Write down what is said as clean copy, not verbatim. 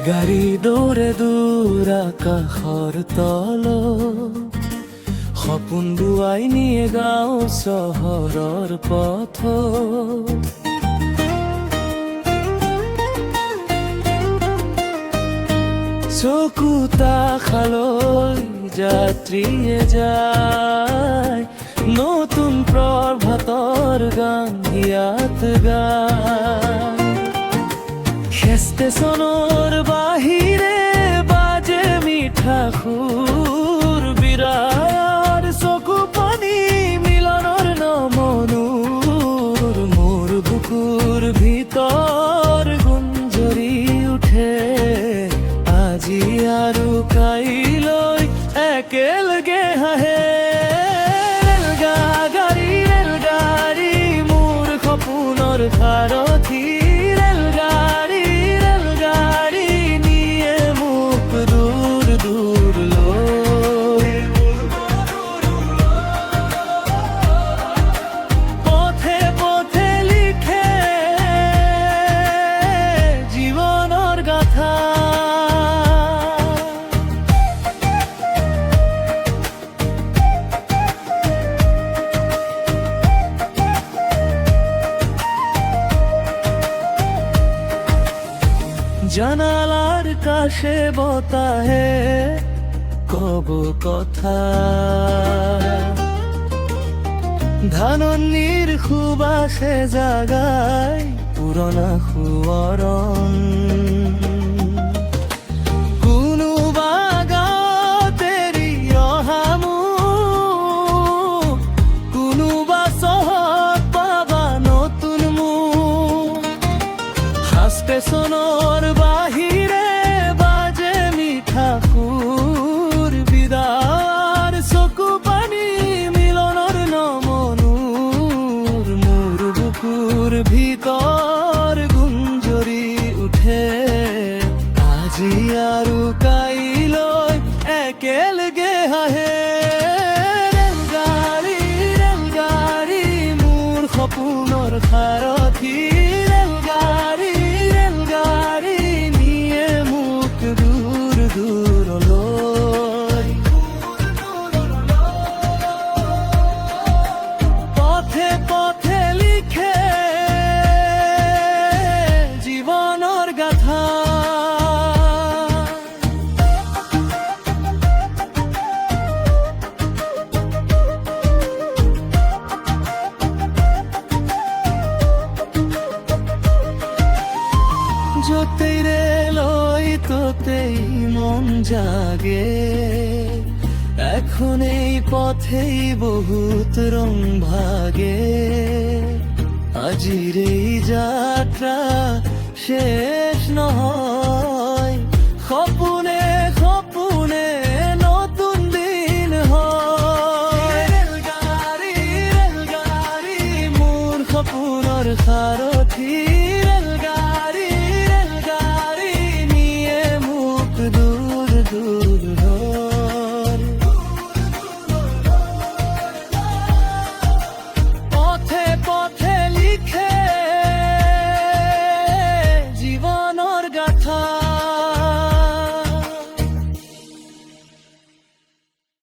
ৰেলগাড়ী দৌৰে দূৰ আকাশৰ তল সপোন বুৱাই নিয়ে গাঁও চহৰৰ পথ চকুতা খালৈ যাত্ৰীয়ে যায় নতুন প্ৰভাতৰ গান ইয়াত গায় ষ্টেচনৰ বাহিৰে বাজে মিঠা সুৰ বিৰাৰ চকু পানী মিলনৰ নমনুৰ মোৰ বুকুৰ ভিতৰ গুঞ্জৰি উঠে আজি আৰু কাইলৈ একেলগে হাঁহে ৰেলগাড়ী মোৰ সপোনৰ সাৰথী জানালার কাছে বতাহে কব কথা ধাননির সুবাসে জাগায় পুরনা সুৱৰণ কোনোবা গাঁৱত এৰি অহা মোক কোনোবা চহৰত পাবা নতুন মোক ষ্টেচনৰ বাহিৰে বাজে মিঠা সুৰ বিদাৰ চকু পানী মিলনৰ নমনুৰ মোৰ বুকুৰ ভিতৰ গুঞ্জৰি উঠে আজি আৰু কাইলৈ একেলগে হাঁহে ৰেলগাড়ী মোৰ সপোনৰ সাৰথী পথে পথে লিখে জীবনৰ গাথা যতেই ৰেলই ততেই মন জাগে এখন এই পথেই বহুত রং ভাগে আজির এই যাত্রা শেষ নহয় সপোনে সপোনে নতুন দিন হয় ৰেলগাড়ী মোৰ সপোনৰ সাৰ